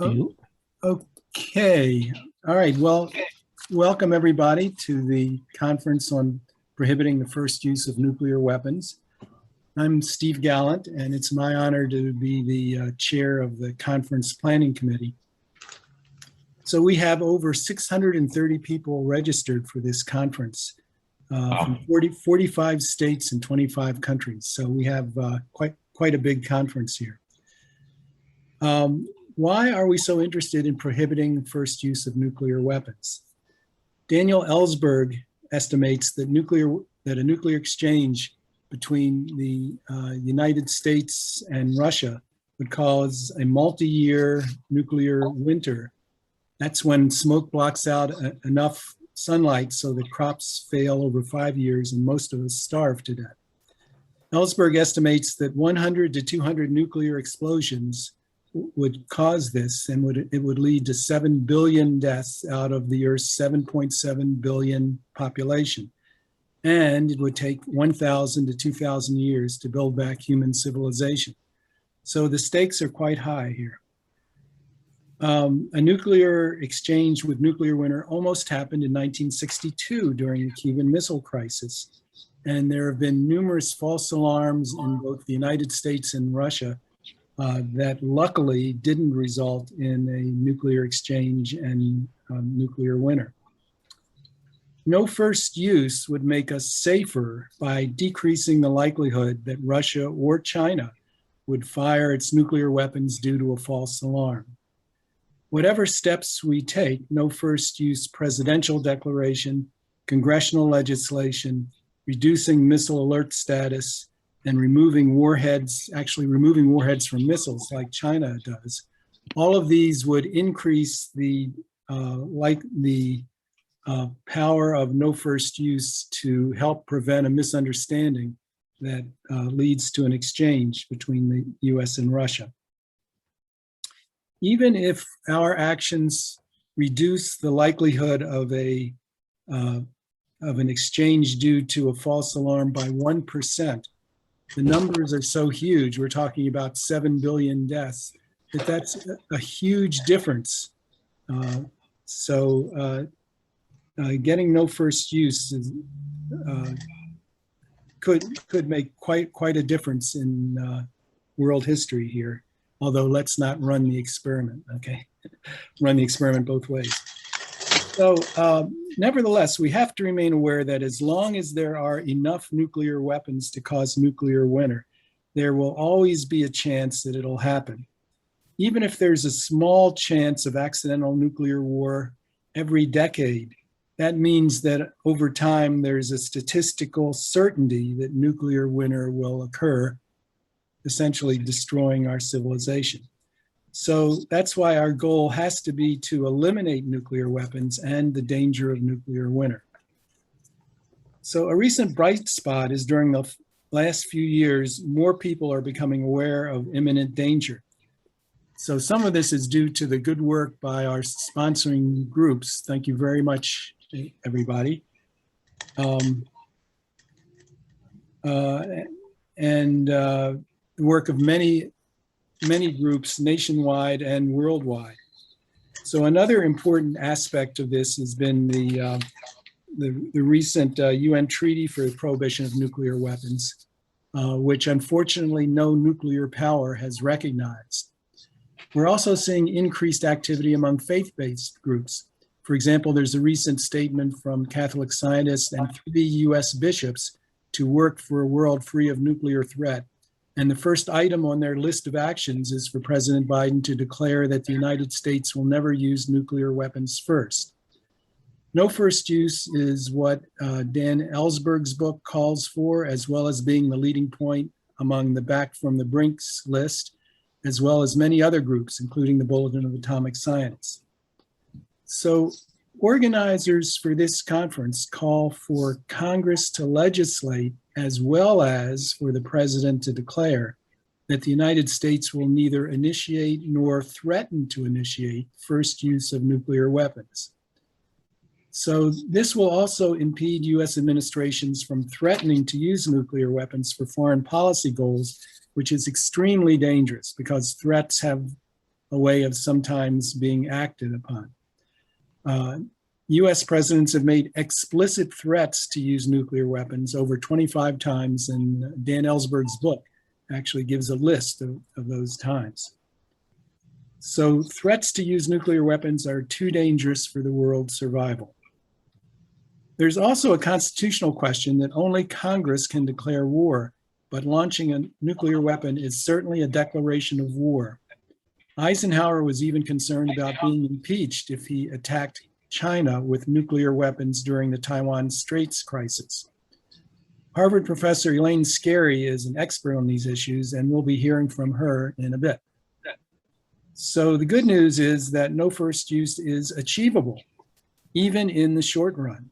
Oh, You? okay. All right. Well, welcome everybody to the conference on prohibiting the first use of nuclear weapons. I'm Steve Gallant, and it's my honor to be the chair of the conference planning committee. So we have over 630 people registered for this conference from 45 states and 25 countries. So we have quite a big conference here. Why are we so interested in prohibiting first use of nuclear weapons? Daniel Ellsberg estimates that a nuclear exchange between the United States and Russia would cause a multi-year nuclear winter. That's when smoke blocks out enough sunlight so that crops fail over 5 years and most of us starve to death. Ellsberg estimates that 100 to 200 nuclear explosions would cause this, and it would lead to 7 billion deaths out of the Earth's 7.7 billion population. And it would take 1,000 to 2,000 years to build back human civilization. So the stakes are quite high here. A nuclear exchange with nuclear winter almost happened in 1962 during the Cuban Missile Crisis. And there have been numerous false alarms in both the United States and Russia that luckily didn't result in a nuclear exchange and nuclear winter. No first use would make us safer by decreasing the likelihood that Russia or China would fire its nuclear weapons due to a false alarm. Whatever steps we take, no first use presidential declaration, congressional legislation, reducing missile alert status, and removing warheads from missiles like China does, all of these would increase the power of no first use to help prevent a misunderstanding that leads to an exchange between the US and Russia. Even if our actions reduce the likelihood of an exchange due to a false alarm by 1%, the numbers are so huge, we're talking about 7 billion deaths, that's a huge difference. Getting no first use could make quite a difference in world history here. Although let's not run the experiment, okay? Run the experiment both ways. So nevertheless, we have to remain aware that as long as there are enough nuclear weapons to cause nuclear winter, there will always be a chance that it'll happen. Even if there's a small chance of accidental nuclear war every decade, that means that over time there's a statistical certainty that nuclear winter will occur, essentially destroying our civilization. So that's why our goal has to be to eliminate nuclear weapons and the danger of nuclear winter. So a recent bright spot is during the last few years, more people are becoming aware of imminent danger. So some of this is due to the good work by our sponsoring groups. Thank you very much, everybody. The work of many groups nationwide and worldwide. So another important aspect of this has been the recent UN Treaty for the Prohibition of Nuclear Weapons, which unfortunately no nuclear power has recognized. We're also seeing increased activity among faith-based groups. For example, there's a recent statement from Catholic scientists and 3 US bishops to work for a world free of nuclear threat. And the first item on their list of actions is for President Biden to declare that the United States will never use nuclear weapons first. No first use is what Dan Ellsberg's book calls for, as well as being the leading point among the Back from the Brinks list, as well as many other groups, including the Bulletin of Atomic Science. So organizers for this conference call for Congress to legislate, as well as for the president to declare that the United States will neither initiate nor threaten to initiate first use of nuclear weapons. So this will also impede US administrations from threatening to use nuclear weapons for foreign policy goals, which is extremely dangerous because threats have a way of sometimes being acted upon. US presidents have made explicit threats to use nuclear weapons over 25 times, and Dan Ellsberg's book actually gives a list of those times. So threats to use nuclear weapons are too dangerous for the world's survival. There's also a constitutional question that only Congress can declare war, but launching a nuclear weapon is certainly a declaration of war. Eisenhower was even concerned about being impeached if he attacked China with nuclear weapons during the Taiwan Straits crisis. Harvard professor Elaine Scarry is an expert on these issues, and we'll be hearing from her in a bit. So the good news is that no first use is achievable, even in the short run.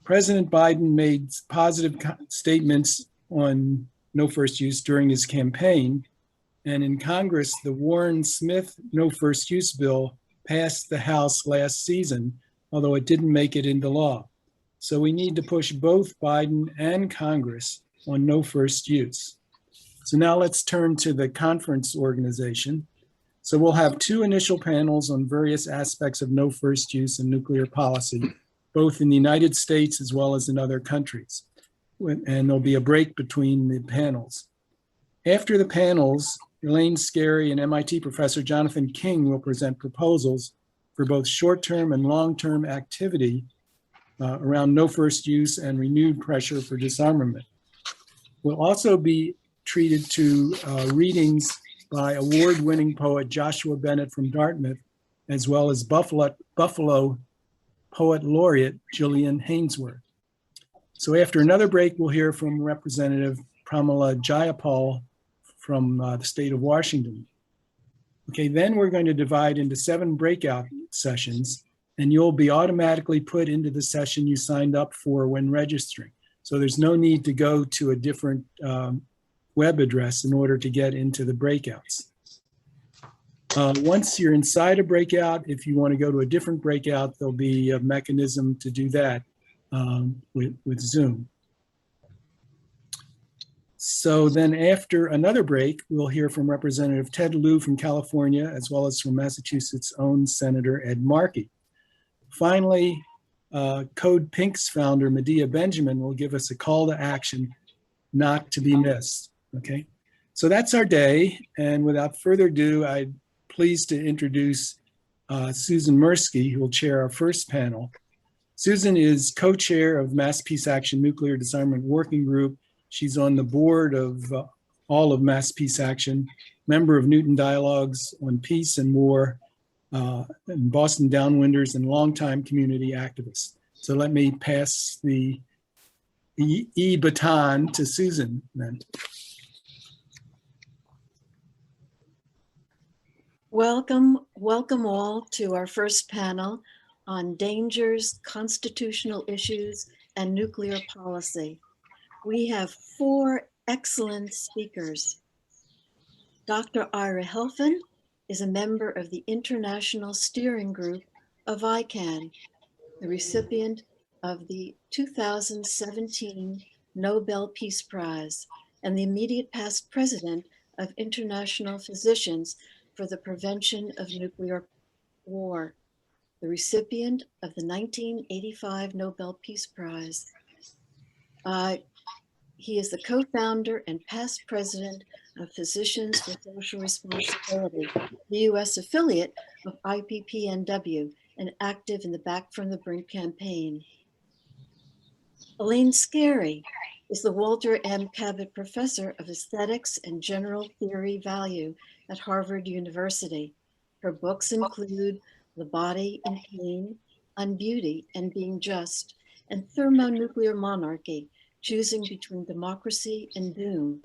President Biden made positive statements on no first use during his campaign, and in Congress, the Warren-Smith no first use bill passed the House last season, although it didn't make it into law. So we need to push both Biden and Congress on no first use. So now let's turn to the conference organization. So we'll have two initial panels on various aspects of no first use and nuclear policy, both in the United States as well as in other countries. And there'll be a break between the panels. After the panels, Elaine Scarry and MIT professor Jonathan King will present proposals for both short-term and long-term activity around no first use and renewed pressure for disarmament. We'll also be treated to readings by award-winning poet Joshua Bennett from Dartmouth, as well as Buffalo Poet Laureate Jillian Hainsworth. So after another break, we'll hear from Representative Pramila Jayapal from the state of Washington. Okay, then we're going to divide into 7 breakout sessions, and you'll be automatically put into the session you signed up for when registering. So there's no need to go to a different web address in order to get into the breakouts. Once you're inside a breakout, if you want to go to a different breakout, there'll be a mechanism to do that with Zoom. So then after another break, we'll hear from Representative Ted Lieu from California, as well as from Massachusetts' own Senator Ed Markey. Finally, Code Pink's founder, Medea Benjamin, will give us a call to action not to be missed, okay? So that's our day, and without further ado, I'm pleased to introduce Susan Mirsky, who will chair our first panel. Susan is co-chair of Mass Peace Action Nuclear Disarmament Working Group. She's on the board of all of Mass Peace Action, member of Newton Dialogues on Peace and War, and Boston Downwinders, and longtime community activist. So let me pass the baton to Susan then. Welcome all to our first panel on dangers, constitutional issues, and nuclear policy. We have 4 excellent speakers. Dr. Ira Helfand is a member of the International Steering Group of ICANN, the recipient of the 2017 Nobel Peace Prize, and the immediate past president of International Physicians for the Prevention of Nuclear War, the recipient of the 1985 Nobel Peace Prize. He is the co-founder and past president of Physicians for Social Responsibility, the US affiliate of IPPNW, and active in the Back from the Brink campaign. Elaine Scarry is the Walter M. Cabot Professor of Aesthetics and General Theory Value at Harvard University. Her books include The Body in Pain, On Beauty and Being Just, and Thermonuclear Monarchy, Choosing Between Democracy and Doom,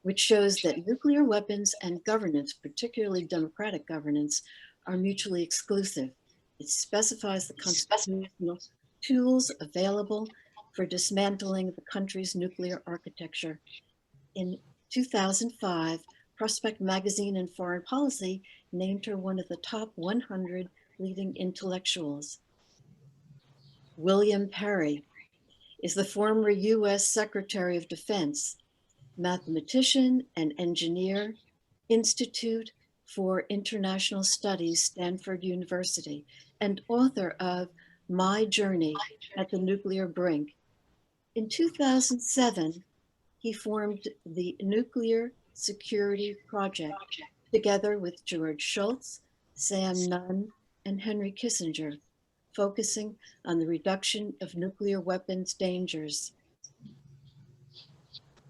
which shows that nuclear weapons and governance, particularly democratic governance, are mutually exclusive. It specifies the constitutional tools available for dismantling the country's nuclear architecture. In 2005, Prospect Magazine and Foreign Policy named her one of the top 100 leading intellectuals. William Perry is the former US Secretary of Defense, mathematician and engineer, institute, for International Studies, Stanford University, and author of My Journey at the Nuclear Brink. In 2007, he formed the Nuclear Security Project together with George Shultz, Sam Nunn, and Henry Kissinger, focusing on the reduction of nuclear weapons dangers.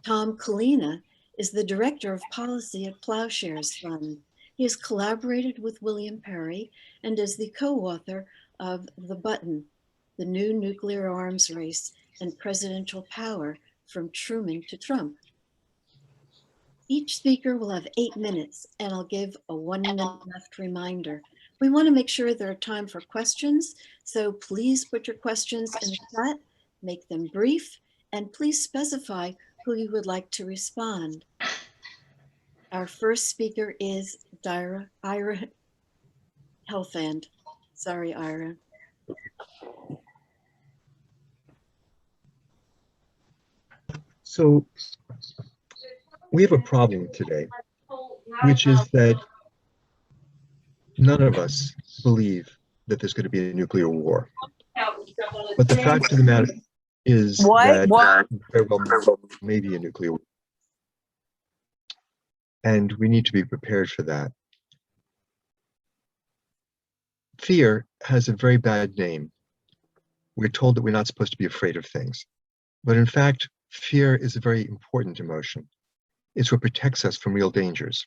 Tom Collina is the Director of Policy at Ploughshares Fund. He has collaborated with William Perry and is the co-author of The Button, The New Nuclear Arms Race and Presidential Power from Truman to Trump. Each speaker will have 8 minutes, and I'll give a 1 minute left reminder. We want to make sure there are time for questions, so please put your questions in the chat, make them brief, and please specify who you would like to respond. Our first speaker is Ira Helfand. Sorry, Ira. So we have a problem today, which is that none of us believe that there's going to be a nuclear war. But the fact of the matter is that there will may be a nuclear war. And we need to be prepared for that. Fear has a very bad name. We're told that we're not supposed to be afraid of things. But in fact, fear is a very important emotion. It's what protects us from real dangers.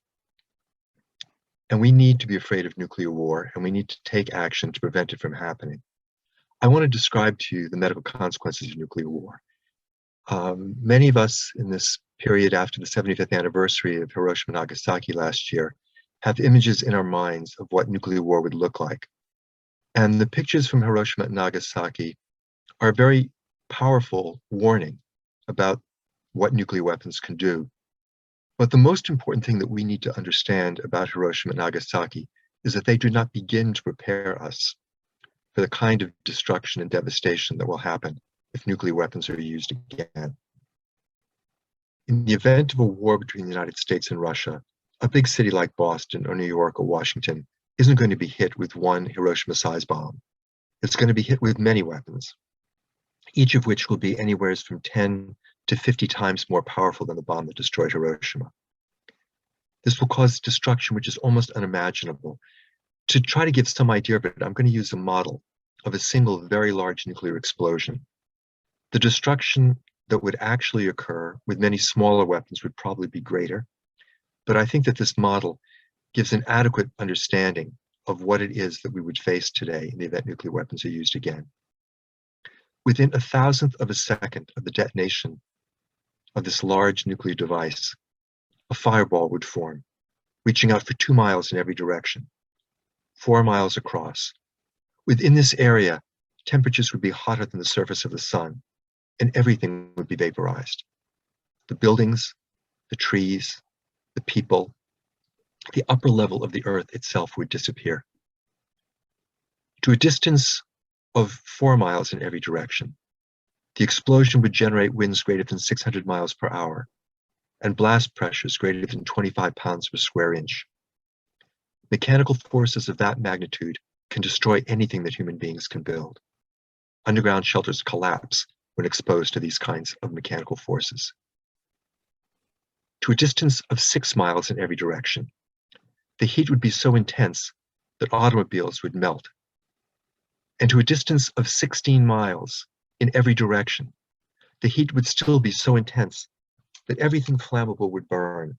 And we need to be afraid of nuclear war, and we need to take action to prevent it from happening. I want to describe to you the medical consequences of nuclear war. Many of us in this period after the 75th anniversary of Hiroshima and Nagasaki last year have images in our minds of what nuclear war would look like. And the pictures from Hiroshima and Nagasaki are a very powerful warning about what nuclear weapons can do. But the most important thing that we need to understand about Hiroshima and Nagasaki is that they do not begin to prepare us for the kind of destruction and devastation that will happen if nuclear weapons are used again. In the event of a war between the United States and Russia, a big city like Boston or New York or Washington isn't going to be hit with one Hiroshima-sized bomb. It's going to be hit with many weapons, each of which will be anywhere from 10 to 50 times more powerful than the bomb that destroyed Hiroshima. This will cause destruction which is almost unimaginable. To try to give some idea of it, I'm going to use a model of a single very large nuclear explosion. The destruction that would actually occur with many smaller weapons would probably be greater, but I think that this model gives an adequate understanding of what it is that we would face today in the event nuclear weapons are used again. Within 1,000th of a second of the detonation of this large nuclear device, a fireball would form, reaching out for 2 miles in every direction, 4 miles across. Within this area, temperatures would be hotter than the surface of the sun, and everything would be vaporized. The buildings, the trees, the people, the upper level of the earth itself would disappear. To a distance of 4 miles in every direction, the explosion would generate winds greater than 600 miles per hour and blast pressures greater than 25 pounds per square inch. Mechanical forces of that magnitude can destroy anything that human beings can build. Underground shelters collapse when exposed to these kinds of mechanical forces. To a distance of 6 miles in every direction, the heat would be so intense that automobiles would melt. And to a distance of 16 miles in every direction, the heat would still be so intense that everything flammable would burn.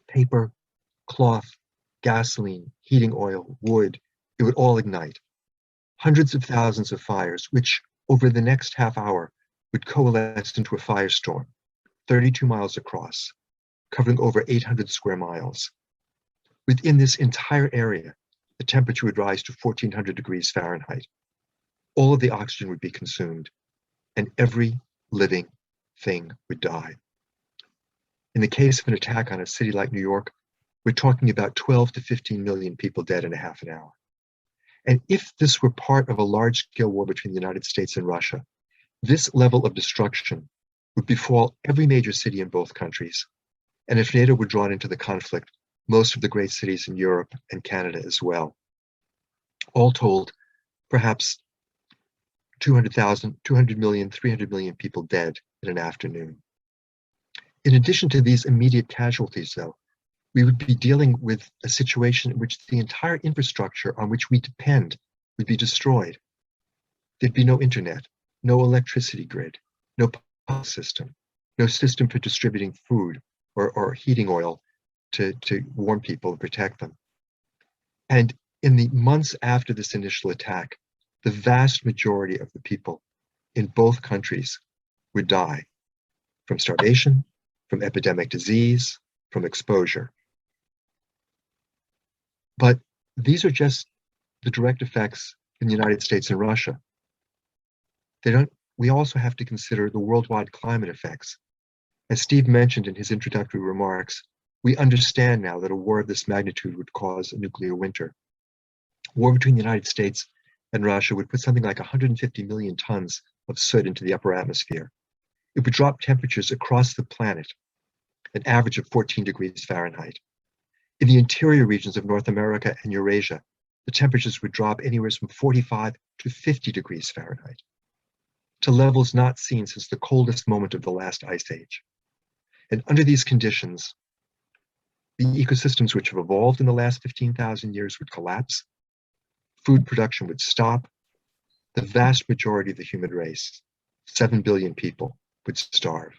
Paper, cloth, gasoline, heating oil, wood, it would all ignite. Hundreds of thousands of fires, which over the next half hour would coalesce into a firestorm, 32 miles across, covering over 800 square miles. Within this entire area, the temperature would rise to 1400 degrees Fahrenheit. All of the oxygen would be consumed, and every living thing would die. In the case of an attack on a city like New York, we're talking about 12 to 15 million people dead in a half an hour. And if this were part of a large-scale war between the United States and Russia, this level of destruction would befall every major city in both countries. And if NATO were drawn into the conflict, most of the great cities in Europe and Canada as well. All told, perhaps 200 million, 300 million people dead in an afternoon. In addition to these immediate casualties, though, we would be dealing with a situation in which the entire infrastructure on which we depend would be destroyed. There'd be no internet, no electricity grid, no power system, no system for distributing food or heating oil to warm people and protect them. And in the months after this initial attack, the vast majority of the people in both countries would die from starvation, from epidemic disease, from exposure. But these are just the direct effects in the United States and Russia. We also have to consider the worldwide climate effects. As Steve mentioned in his introductory remarks, we understand now that a war of this magnitude would cause a nuclear winter. War between the United States and Russia would put something like 150 million tons of soot into the upper atmosphere. It would drop temperatures across the planet, an average of 14 degrees Fahrenheit. In the interior regions of North America and Eurasia, the temperatures would drop anywhere from 45 to 50 degrees Fahrenheit, to levels not seen since the coldest moment of the last ice age. And under these conditions, the ecosystems which have evolved in the last 15,000 years would collapse, food production would stop, the vast majority of the human race, 7 billion people, would starve.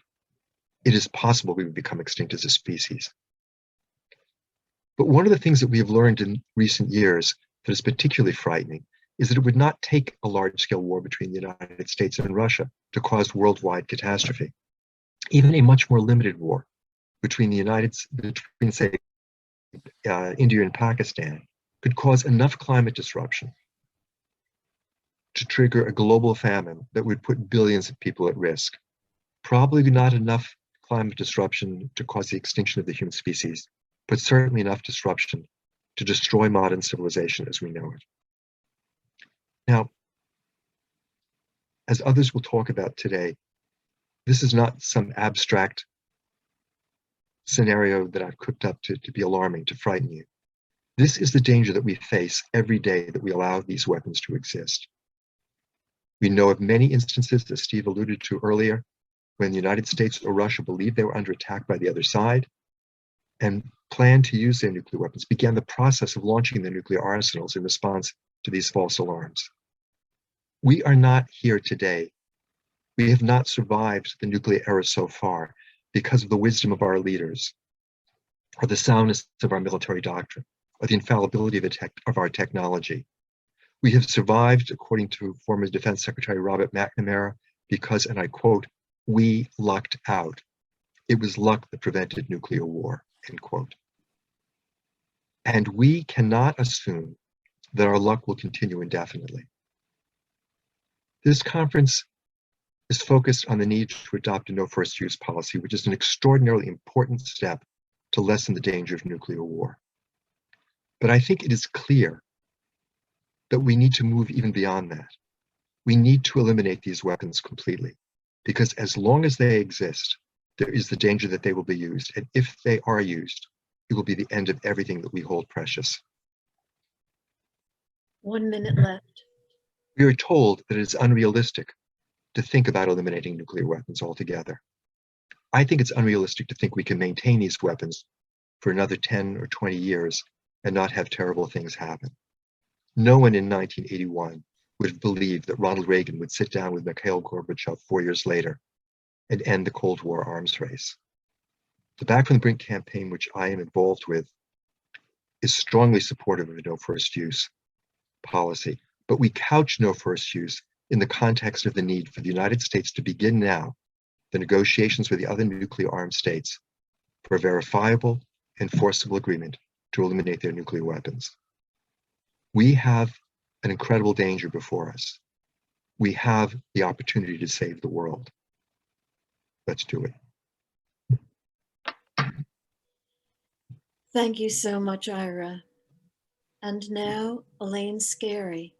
It is possible we would become extinct as a species. But one of the things that we have learned in recent years that is particularly frightening is that it would not take a large-scale war between the United States and Russia to cause worldwide catastrophe. Even a much more limited war between say, India and Pakistan could cause enough climate disruption to trigger a global famine that would put billions of people at risk. Probably not enough climate disruption to cause the extinction of the human species, but certainly enough disruption to destroy modern civilization as we know it. Now, as others will talk about today, this is not some abstract scenario that I've cooked up to be alarming, to frighten you. This is the danger that we face every day that we allow these weapons to exist. We know of many instances, as Steve alluded to earlier, when the United States or Russia believed they were under attack by the other side and planned to use their nuclear weapons, began the process of launching their nuclear arsenals in response to these false alarms. We are not here today. We have not survived the nuclear era so far because of the wisdom of our leaders, or the soundness of our military doctrine, or the infallibility of our technology. We have survived, according to former Defense Secretary Robert McNamara, because, and I quote, "we lucked out. It was luck that prevented nuclear war," end quote. And we cannot assume that our luck will continue indefinitely. This conference is focused on the need to adopt a no first use policy, which is an extraordinarily important step to lessen the danger of nuclear war. But I think it is clear that we need to move even beyond that. We need to eliminate these weapons completely, because as long as they exist, there is the danger that they will be used. And if they are used, it will be the end of everything that we hold precious. 1 minute left. We are told that it is unrealistic to think about eliminating nuclear weapons altogether. I think it's unrealistic to think we can maintain these weapons for another 10 or 20 years and not have terrible things happen. No one in 1981 would have believed that Ronald Reagan would sit down with Mikhail Gorbachev 4 years later and end the Cold War arms race. The Back from the Brink campaign, which I am involved with, is strongly supportive of a no first use policy, but we couch no first use in the context of the need for the United States to begin now the negotiations with the other nuclear armed states for a verifiable, enforceable agreement to eliminate their nuclear weapons. We have an incredible danger before us. We have the opportunity to save the world. Let's do it. Thank you so much, Ira. And now, Elaine Scarry.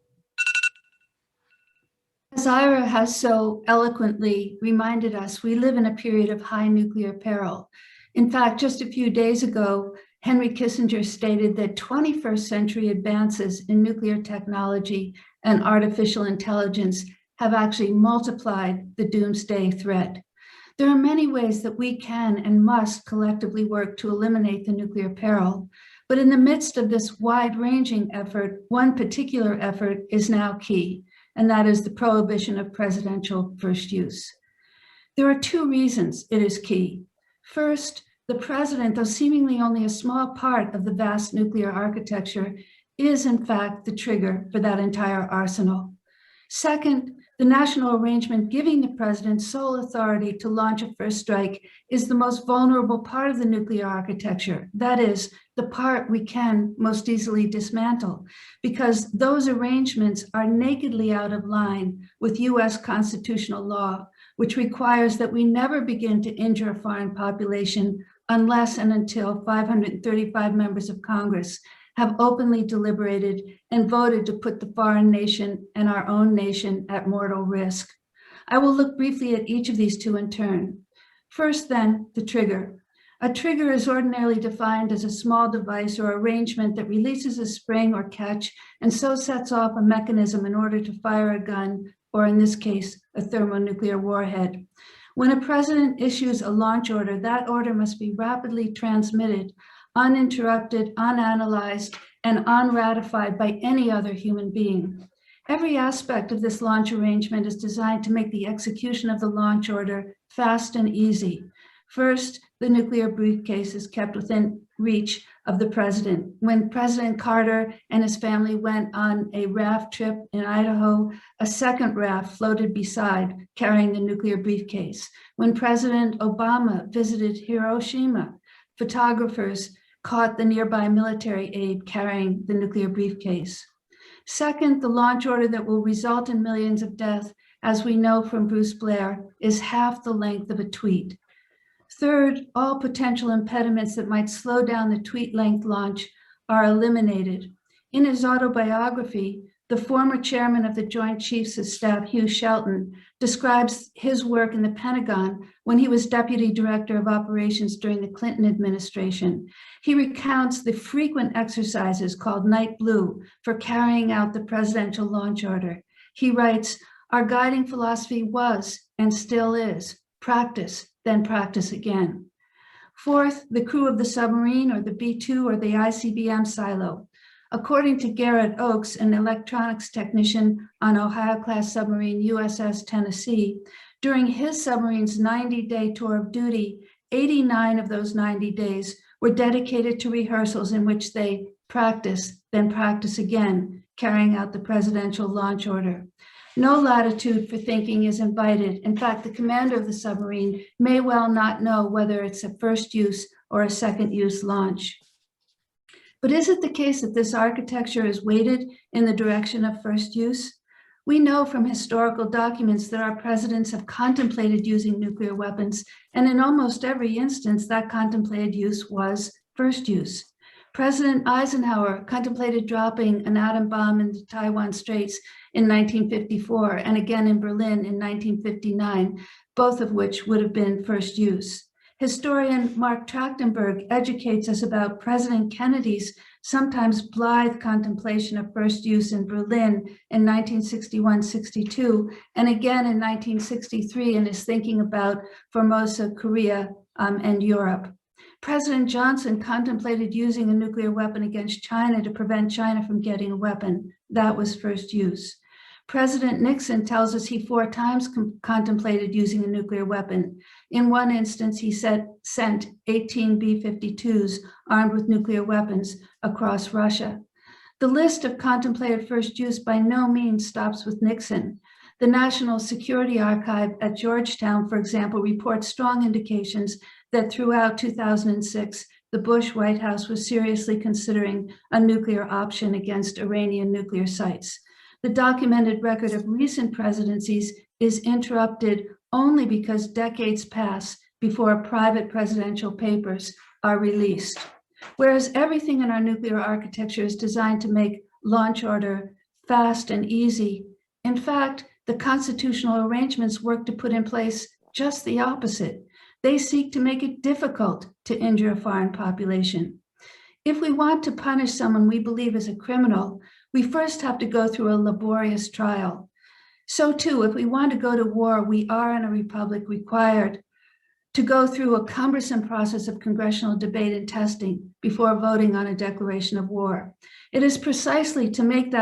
As Ira has so eloquently reminded us, we live in a period of high nuclear peril. In fact, just a few days ago, Henry Kissinger stated that 21st century advances in nuclear technology and artificial intelligence have actually multiplied the doomsday threat. There are many ways that we can and must collectively work to eliminate the nuclear peril, but in the midst of this wide-ranging effort, one particular effort is now key, and that is the prohibition of presidential first use. There are two reasons it is key. First, the president, though seemingly only a small part of the vast nuclear architecture, is in fact the trigger for that entire arsenal. Second, the national arrangement giving the president sole authority to launch a first strike is the most vulnerable part of the nuclear architecture. That is, the part we can most easily dismantle, because those arrangements are nakedly out of line with US constitutional law, which requires that we never begin to injure a foreign population unless and until 535 members of Congress have openly deliberated and voted to put the foreign nation and our own nation at mortal risk. I will look briefly at each of these two in turn. First, then, the trigger. A trigger is ordinarily defined as a small device or arrangement that releases a spring or catch and so sets off a mechanism in order to fire a gun, or in this case, a thermonuclear warhead. When a president issues a launch order, that order must be rapidly transmitted, uninterrupted, unanalyzed, and unratified by any other human being. Every aspect of this launch arrangement is designed to make the execution of the launch order fast and easy. First, the nuclear briefcase is kept within reach of the president. When President Carter and his family went on a raft trip in Idaho, a second raft floated beside, carrying the nuclear briefcase. When President Obama visited Hiroshima, photographers caught the nearby military aide carrying the nuclear briefcase. Second, the launch order that will result in millions of deaths, as we know from Bruce Blair, is half the length of a tweet. Third, all potential impediments that might slow down the tweet-length launch are eliminated. In his autobiography, the former chairman of the Joint Chiefs of Staff, Hugh Shelton, describes his work in the Pentagon when he was Deputy Director of Operations during the Clinton administration. He recounts the frequent exercises called Night Blue for carrying out the presidential launch order. He writes, "Our guiding philosophy was, and still is, practice, then practice again." Fourth, the crew of the submarine, or the B-2 or the ICBM silo. According to Garrett Oakes, an electronics technician on Ohio-class submarine USS Tennessee, during his submarine's 90-day tour of duty, 89 of those 90 days were dedicated to rehearsals in which they practice, then practice again, carrying out the presidential launch order. No latitude for thinking is invited. In fact, the commander of the submarine may well not know whether it's a first use or a second use launch. But is it the case that this architecture is weighted in the direction of first use? We know from historical documents that our presidents have contemplated using nuclear weapons, and in almost every instance, that contemplated use was first use. President Eisenhower contemplated dropping an atom bomb in the Taiwan Straits in 1954, and again in Berlin in 1959, both of which would have been first use. Historian Mark Trachtenberg educates us about President Kennedy's sometimes blithe contemplation of first use in Berlin in 1961-62, and again in 1963 in his thinking about Formosa, Korea, and Europe. President Johnson contemplated using a nuclear weapon against China to prevent China from getting a weapon. That was first use. President Nixon tells us he 4 times contemplated using a nuclear weapon. In one instance, he sent 18 B-52s armed with nuclear weapons across Russia. The list of contemplated first use by no means stops with Nixon. The National Security Archive at Georgetown, for example, reports strong indications that throughout 2006, the Bush White House was seriously considering a nuclear option against Iranian nuclear sites. The documented record of recent presidencies is interrupted only because decades pass before private presidential papers are released. Whereas everything in our nuclear architecture is designed to make launch order fast and easy, in fact, the constitutional arrangements work to put in place just the opposite. They seek to make it difficult to injure a foreign population. If we want to punish someone we believe is a criminal, we first have to go through a laborious trial. So too, if we want to go to war, we are in a republic required to go through a cumbersome process of congressional debate and testing before voting on a declaration of war. It is precisely to make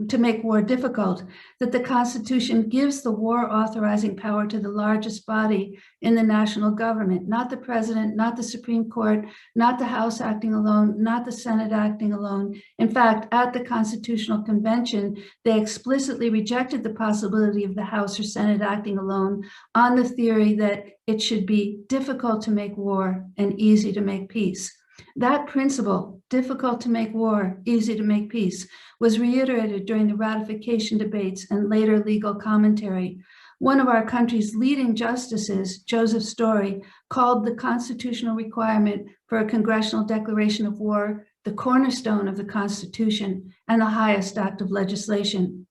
to make war difficult that the Constitution gives the war authorizing power to the largest body in the national government, not the president, not the Supreme Court, not the House acting alone, not the Senate acting alone. In fact, at the Constitutional Convention, they explicitly rejected the possibility of the House or Senate acting alone on the theory that it should be difficult to make war and easy to make peace. That principle, difficult to make war, easy to make peace, was reiterated during the ratification debates and later legal commentary. One of our country's leading justices, Joseph Story, called the constitutional requirement for a congressional declaration of war the cornerstone of the Constitution and the highest act of legislation.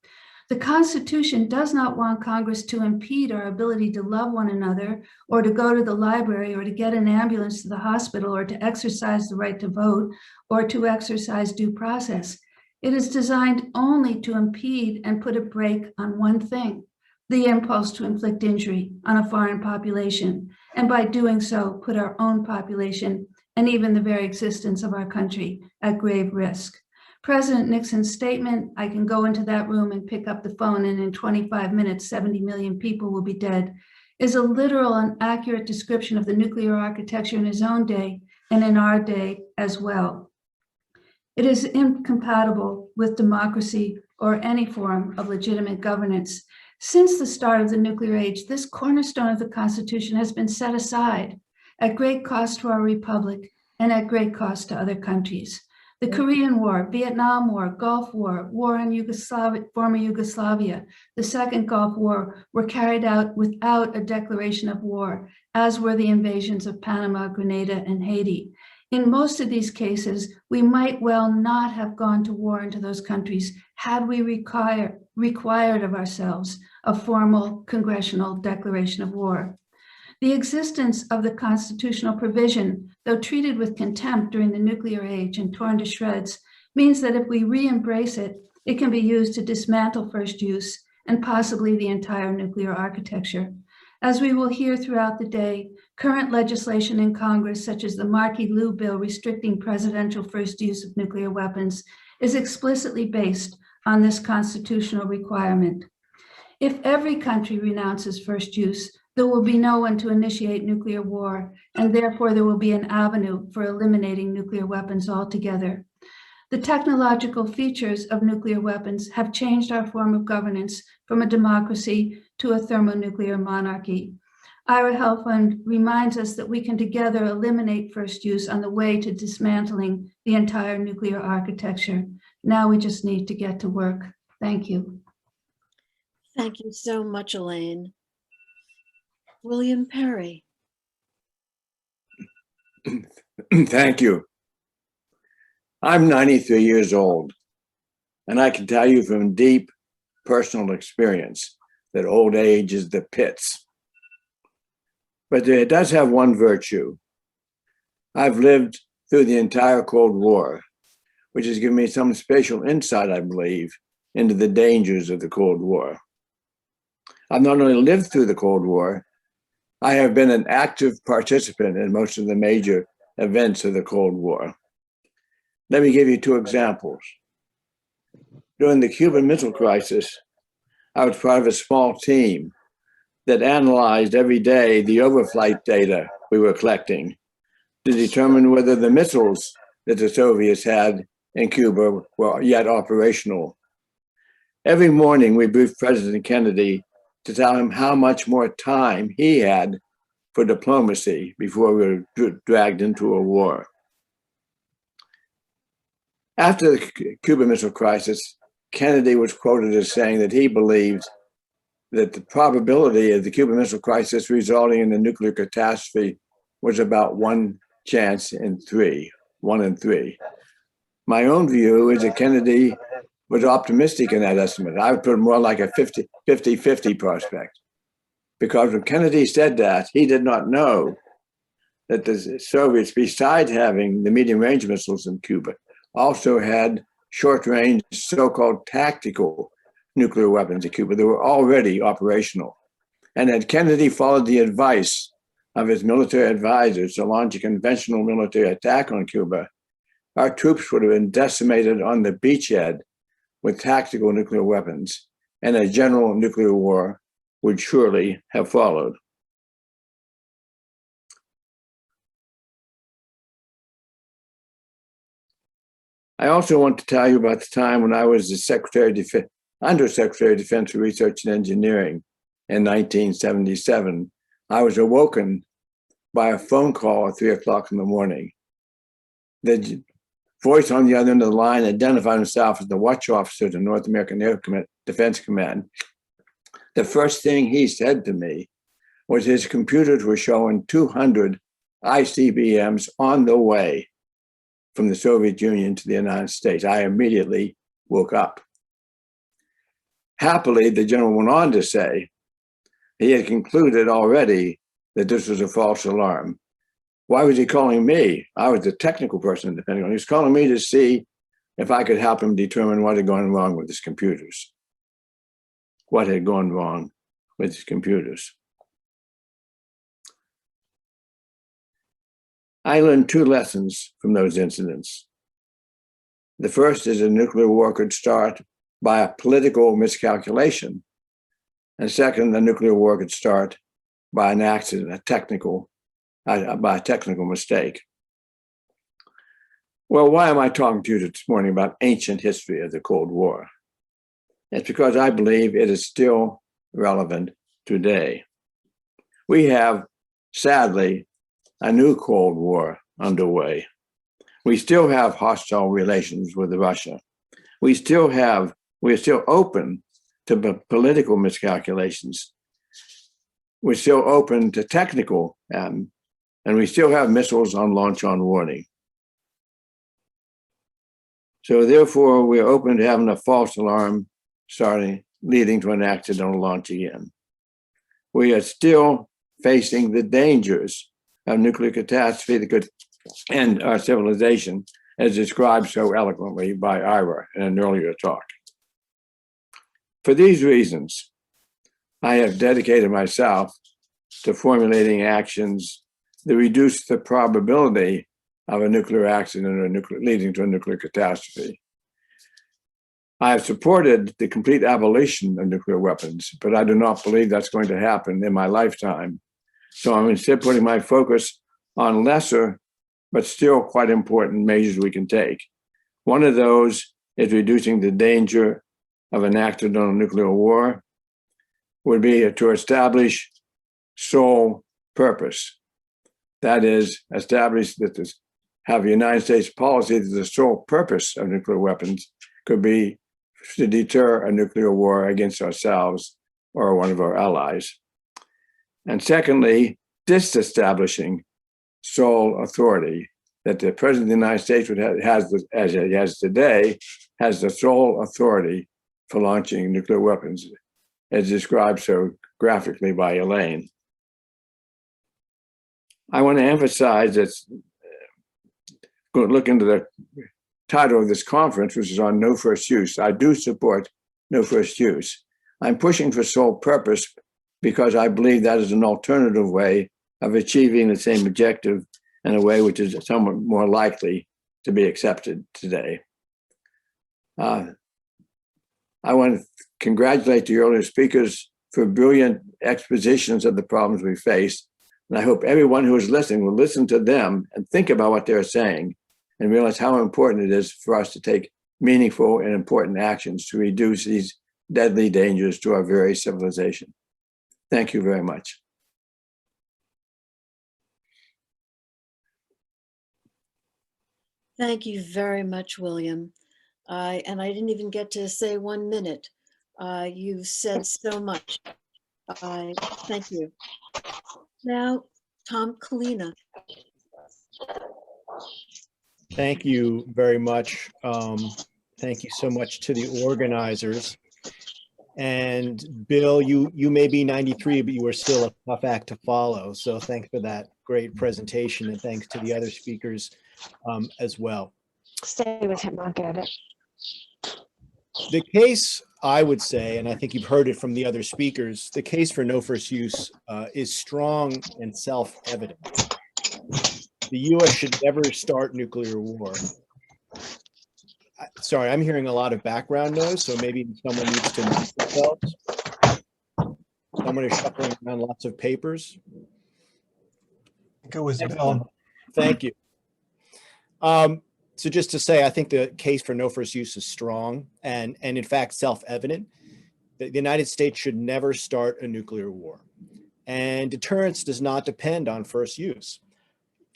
The Constitution does not want Congress to impede our ability to love one another, or to go to the library, or to get an ambulance to the hospital, or to exercise the right to vote, or to exercise due process. It is designed only to impede and put a brake on one thing: the impulse to inflict injury on a foreign population, and by doing so, put our own population and even the very existence of our country at grave risk. President Nixon's statement, "I can go into that room and pick up the phone, and in 25 minutes, 70 million people will be dead," is a literal and accurate description of the nuclear architecture in his own day and in our day as well. It is incompatible with democracy or any form of legitimate governance. Since the start of the nuclear age, this cornerstone of the Constitution has been set aside at great cost to our republic and at great cost to other countries. The Korean War, Vietnam War, Gulf War, war in former Yugoslavia, the Second Gulf War were carried out without a declaration of war, as were the invasions of Panama, Grenada, and Haiti. In most of these cases, we might well not have gone to war into those countries had we required of ourselves a formal congressional declaration of war. The existence of the constitutional provision, though treated with contempt during the nuclear age and torn to shreds, means that if we re-embrace it, it can be used to dismantle first use and possibly the entire nuclear architecture. As we will hear throughout the day, current legislation in Congress, such as the Markey-Liu bill restricting presidential first use of nuclear weapons, is explicitly based on this constitutional requirement. If every country renounces first use, there will be no one to initiate nuclear war, and therefore there will be an avenue for eliminating nuclear weapons altogether. The technological features of nuclear weapons have changed our form of governance from a democracy to a thermonuclear monarchy. Ira Helfand reminds us that we can together eliminate first use on the way to dismantling the entire nuclear architecture. Now we just need to get to work. Thank you. Thank you so much, Elaine. William Perry. Thank you. I'm 93 years old, and I can tell you from deep personal experience that old age is the pits. But it does have one virtue. I've lived through the entire Cold War, which has given me some spatial insight, I believe, into the dangers of the Cold War. I've not only lived through the Cold War, I have been an active participant in most of the major events of the Cold War. Let me give you two examples. During the Cuban Missile Crisis, I was part of a small team that analyzed every day the overflight data we were collecting to determine whether the missiles that the Soviets had in Cuba were yet operational. Every morning, we briefed President Kennedy to tell him how much more time he had for diplomacy before we were dragged into a war. After the Cuban Missile Crisis, Kennedy was quoted as saying that he believed that the probability of the Cuban Missile Crisis resulting in a nuclear catastrophe was about 1 chance in 3, 1 in 3. My own view is that Kennedy was optimistic in that estimate. I would put it more like a 50-50 prospect. Because when Kennedy said that, he did not know that the Soviets, besides having the medium-range missiles in Cuba, also had short-range, so-called tactical nuclear weapons in Cuba that were already operational. And had Kennedy followed the advice of his military advisors to launch a conventional military attack on Cuba, our troops would have been decimated on the beachhead with tactical nuclear weapons, and a general nuclear war would surely have followed. I also want to tell you about the time when I was the Undersecretary of Defense for Research and Engineering in 1977. I was awoken by a phone call at 3 o'clock in the morning. The voice on the other end of the line identified himself as the watch officer of the North American Air Defense Command. The first thing he said to me was his computers were showing 200 ICBMs on the way from the Soviet Union to the United States. I immediately woke up. Happily, the general went on to say he had concluded already that this was a false alarm. Why was he calling me? I was the technical person in the Pentagon. He was calling me to see if I could help him determine what had gone wrong with his computers. What had gone wrong with his computers? I learned two lessons from those incidents. The first is a nuclear war could start by a political miscalculation. And second, the nuclear war could start by an accident, by a technical mistake. Well, why am I talking to you this morning about ancient history of the Cold War? It's because I believe it is still relevant today. We have, sadly, a new Cold War underway. We still have hostile relations with Russia. We're still open to political miscalculations. We're still open to technical, and we still have missiles on launch on warning. So therefore, we're open to having a false alarm leading to an accidental launch again. We are still facing the dangers of nuclear catastrophe that could end our civilization, as described so eloquently by Ira in an earlier talk. For these reasons, I have dedicated myself to formulating actions that reduce the probability of a nuclear accident or leading to a nuclear catastrophe. I have supported the complete abolition of nuclear weapons, but I do not believe that's going to happen in my lifetime. So I'm instead putting my focus on lesser, but still quite important measures we can take. One of those is reducing the danger of an accidental nuclear war, would be to establish sole purpose. That is, establish that have the United States policy that the sole purpose of nuclear weapons could be to deter a nuclear war against ourselves or one of our allies. And secondly, disestablishing sole authority, that the President of the United States as he has today, has the sole authority for launching nuclear weapons, as described so graphically by Elaine. I want to emphasize that, look into the title of this conference, which is on no first use. I do support no first use. I'm pushing for sole purpose because I believe that is an alternative way of achieving the same objective in a way which is somewhat more likely to be accepted today. I want to congratulate the earlier speakers for brilliant expositions of the problems we face. And I hope everyone who is listening will listen to them and think about what they're saying and realize how important it is for us to take meaningful and important actions to reduce these deadly dangers to our very civilization. Thank you very much. Thank you very much, William. And I didn't even get to say 1 minute. You've said so much. Thank you. Now, Tom Collina. Thank you very much. Thank you so much to the organizers. And Bill, you may be 93, but you are still a tough act to follow. So thanks for that. great presentation, and thanks to the other speakers as well. Stay with him, I'll get it. The case, I would say, and I think you've heard it from the other speakers, the case for no first use is strong and self-evident. The U.S. should never start nuclear war. Sorry, I'm hearing a lot of background noise, so maybe someone needs to mute themselves. Someone is shuffling around lots of papers. It was Bill. Thank you. So just to say, I think the case for no first use is strong and in fact self-evident. The United States should never start a nuclear war. And deterrence does not depend on first use.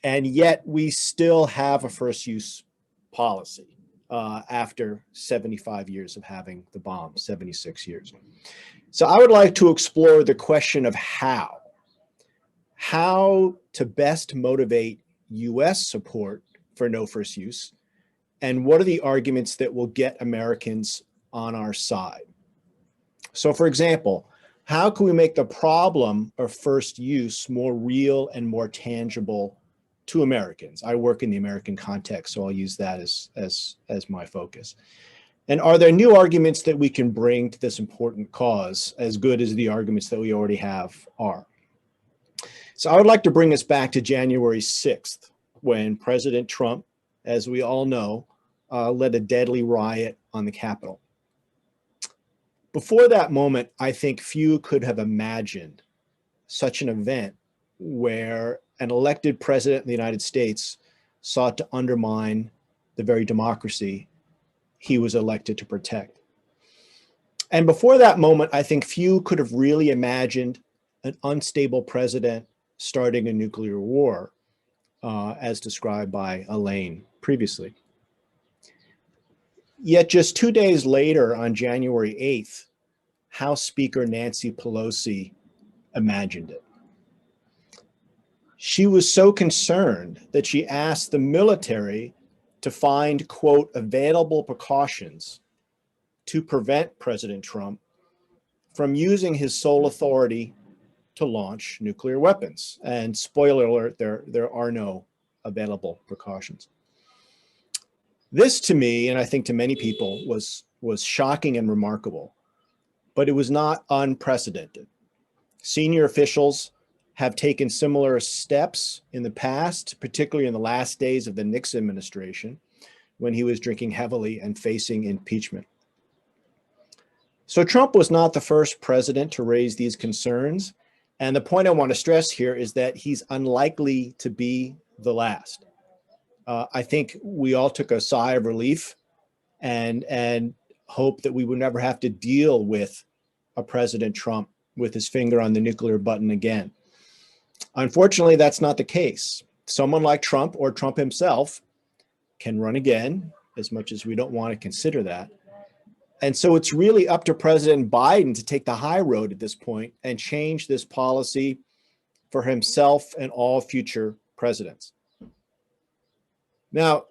And yet we still have a first use policy after 75 years of having the bomb, 76 years. So I would like to explore the question of how to best motivate US support for no first use, and what are the arguments that will get Americans on our side. So for example, how can we make the problem of first use more real and more tangible to Americans? I work in the American context, so I'll use that as my focus. And are there new arguments that we can bring to this important cause, as good as the arguments that we already have are? So I would like to bring us back to January 6th, when President Trump, as we all know, led a deadly riot on the Capitol. Before that moment, I think few could have imagined such an event where an elected president of the United States sought to undermine the very democracy he was elected to protect. And before that moment, I think few could have really imagined an unstable president starting a nuclear war, as described by Elaine previously. Yet just 2 days later, on January 8th, House Speaker Nancy Pelosi imagined it. She was so concerned that she asked the military to find, quote, available precautions to prevent President Trump from using his sole authority to launch nuclear weapons. And spoiler alert, there are no available precautions. This to me, and I think to many people, was shocking and remarkable, but it was not unprecedented. Senior officials have taken similar steps in the past, particularly in the last days of the Nixon administration, when he was drinking heavily and facing impeachment. So Trump was not the first president to raise these concerns. And the point I want to stress here is that he's unlikely to be the last. I think we all took a sigh of relief and hope that we would never have to deal with a President Trump with his finger on the nuclear button again. Unfortunately, that's not the case. Someone like Trump or Trump himself can run again, as much as we don't want to consider that. And so it's really up to President Biden to take the high road at this point and change this policy for himself and all future presidents. Now,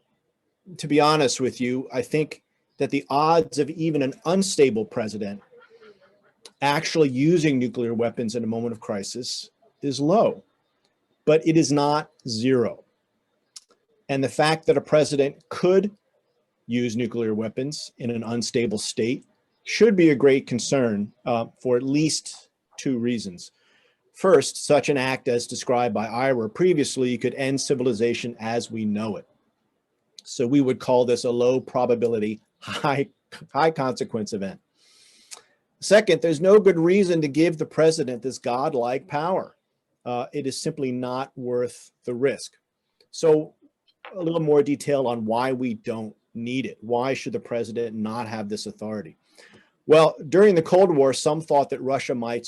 to be honest with you, I think that the odds of even an unstable president actually using nuclear weapons in a moment of crisis is low, but it is not zero. And the fact that a president could use nuclear weapons in an unstable state should be a great concern for at least two reasons. First, such an act as described by Ira previously could end civilization as we know it. So we would call this a low probability, high consequence event. Second, there's no good reason to give the president this godlike power. It is simply not worth the risk. So a little more detail on why we don't need it. Why should the president not have this authority? Well, during the Cold War, some thought that Russia might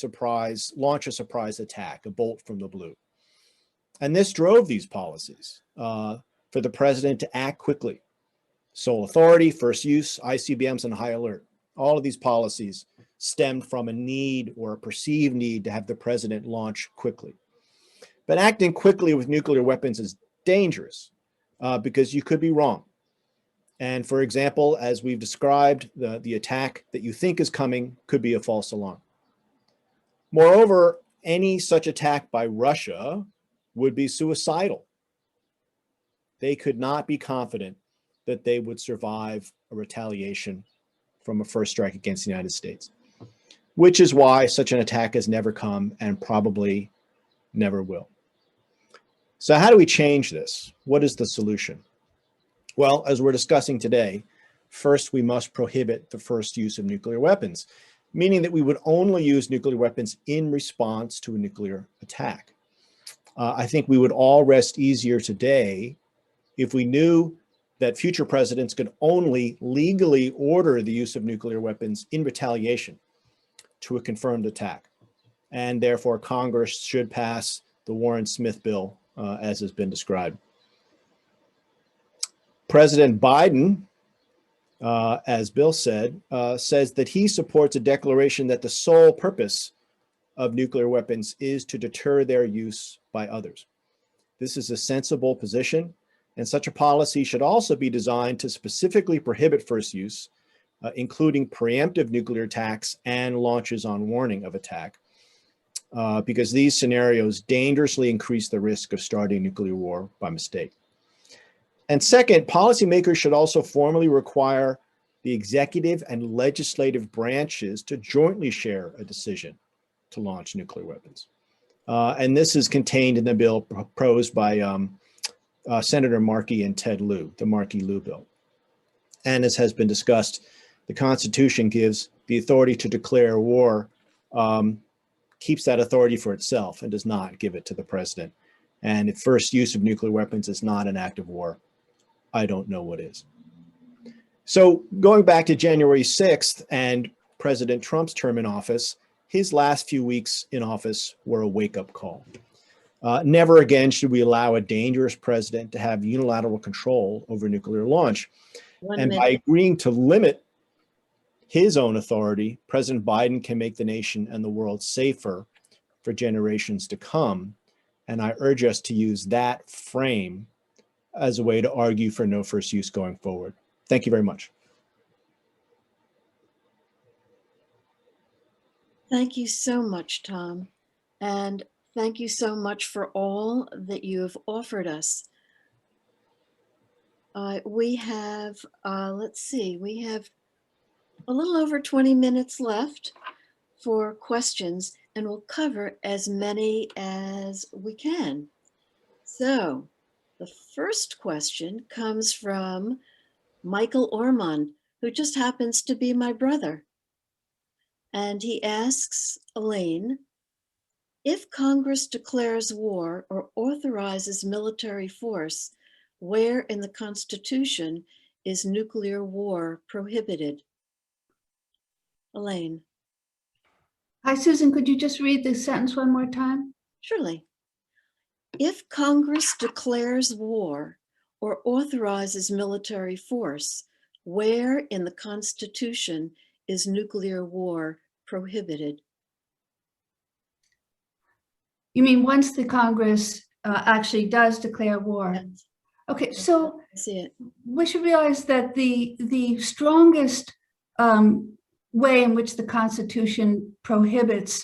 launch a surprise attack, a bolt from the blue. And this drove these policies for the president to act quickly. Sole authority, first use, ICBMs, and high alert. All of these policies stemmed from a need or a perceived need to have the president launch quickly. But acting quickly with nuclear weapons is dangerous because you could be wrong. And for example, as we've described, the attack that you think is coming could be a false alarm. Moreover, any such attack by Russia would be suicidal. They could not be confident that they would survive a retaliation from a first strike against the United States, which is why such an attack has never come and probably never will. So how do we change this? What is the solution? Well, as we're discussing today, first we must prohibit the first use of nuclear weapons, meaning that we would only use nuclear weapons in response to a nuclear attack. I think we would all rest easier today if we knew that future presidents could only legally order the use of nuclear weapons in retaliation to a confirmed attack. And therefore, Congress should pass the Warren-Smith bill as has been described. President Biden, as Bill said, says that he supports a declaration that the sole purpose of nuclear weapons is to deter their use by others. This is a sensible position, and such a policy should also be designed to specifically prohibit first use, including preemptive nuclear attacks and launches on warning of attack, because these scenarios dangerously increase the risk of starting nuclear war by mistake. And second, policymakers should also formally require the executive and legislative branches to jointly share a decision to launch nuclear weapons. And this is contained in the bill proposed by Senator Markey and Ted Lieu, the Markey-Lieu bill. And as has been discussed, the Constitution gives the authority to declare war, keeps that authority for itself and does not give it to the president. And if first use of nuclear weapons is not an act of war, I don't know what is. So going back to January 6th and President Trump's term in office, his last few weeks in office were a wake-up call. Never again should we allow a dangerous president to have unilateral control over nuclear launch. By agreeing to limit his own authority, President Biden can make the nation and the world safer for generations to come. And I urge us to use that frame as a way to argue for no first use going forward. Thank you very much. Thank you so much, Tom. And thank you so much for all that you have offered us. We have, let's see, we have a little over 20 minutes left for questions, and we'll cover as many as we can. So the first question comes from Michael Ormond, who just happens to be my brother. And he asks Elaine, if Congress declares war or authorizes military force, where in the Constitution is nuclear war prohibited? Elaine. Hi, Susan, could you just read the sentence one more time? Surely. If Congress declares war or authorizes military force, where in the Constitution is nuclear war prohibited? You mean once the Congress actually does declare war? Yes. Okay, so I see it. we should realize that the strongest way in which the Constitution prohibits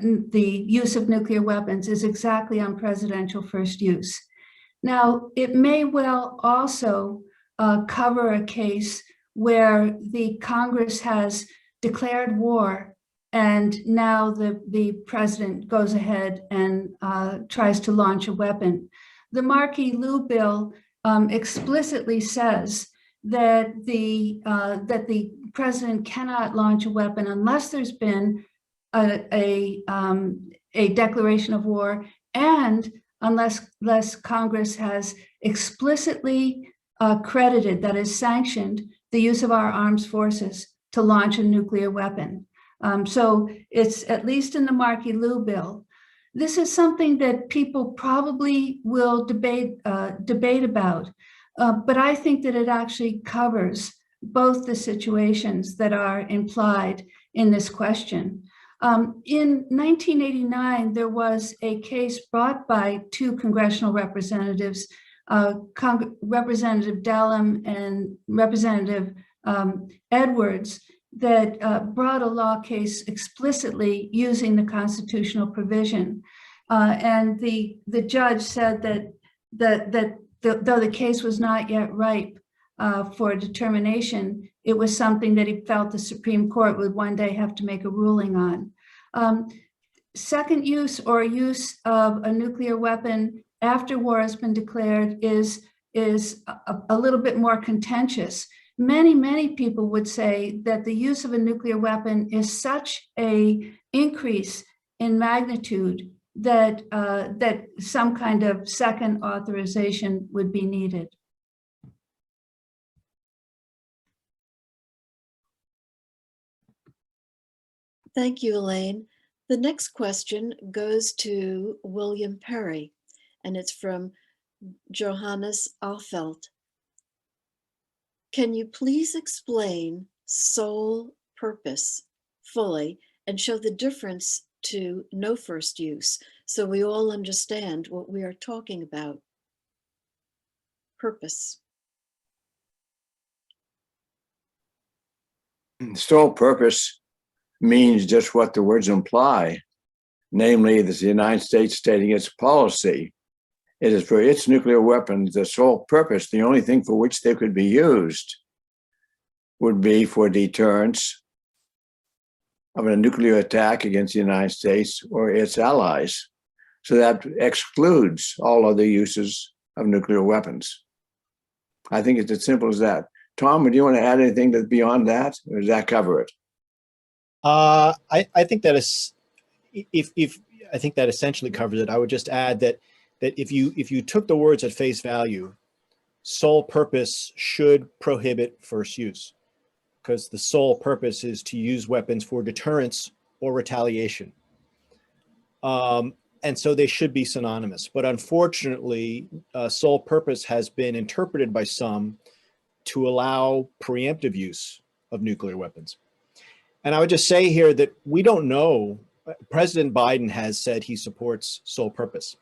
the use of nuclear weapons is exactly on presidential first use. Now, it may well also cover a case where the Congress has declared war and now the president goes ahead and tries to launch a weapon. The Markey-Lieu bill explicitly says that the president cannot launch a weapon unless there's been a declaration of war and unless Congress has explicitly credited, that is sanctioned, the use of our armed forces to launch a nuclear weapon. So it's at least in the Markey-Lieu bill. This is something that people probably will debate about, but I think that it actually covers both the situations that are implied in this question. In 1989, there was a case brought by two congressional representatives, Representative Dallum and Representative Edwards, that brought a law case explicitly using the constitutional provision. And the judge said that though the case was not yet ripe for determination, it was something that he felt the Supreme Court would one day have to make a ruling on. Second use or use of a nuclear weapon after war has been declared is a little bit more contentious. Many people would say that the use of a nuclear weapon is such a increase in magnitude that that some kind of second authorization would be needed. Thank you, Elaine. The next question goes to William Perry, and it's from Johannes Alfeld. Can you please explain sole purpose fully and show the difference to no first use so we all understand what we are talking about? Purpose. Sole purpose means just what the words imply, namely that the United States stating its policy. It is for its nuclear weapons, the sole purpose, the only thing for which they could be used would be for deterrence of a nuclear attack against the United States or its allies. So that excludes all other uses of nuclear weapons. I think it's as simple as that. Tom, do you want to add anything to beyond that, or does that cover it? I think that is, I think that essentially covers it. I would just add that if you took the words at face value, sole purpose should prohibit first use, because the sole purpose is to use weapons for deterrence or retaliation. And so they should be synonymous. But unfortunately, sole purpose has been interpreted by some to allow preemptive use of nuclear weapons. And I would just say here that we don't know. President Biden has said he supports sole purpose.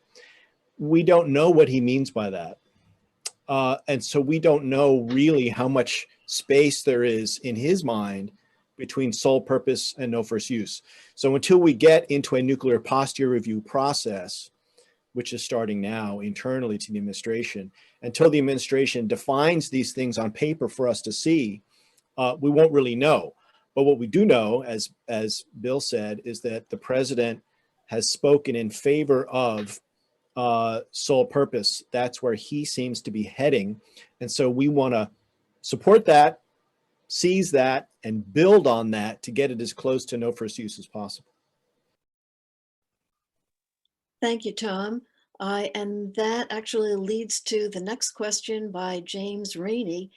We don't know what he means by that. And so we don't know really how much space there is in his mind between sole purpose and no first use. So until we get into a nuclear posture review process, which is starting now internally to the administration, until the administration defines these things on paper for us to see, we won't really know. But what we do know, as Bill said, is that the president has spoken in favor of sole purpose. That's where he seems to be heading. And so we want to support that, seize that, and build on that to get it as close to no first use as possible. Thank you, Tom. And that actually leads to the next question by James Rainey.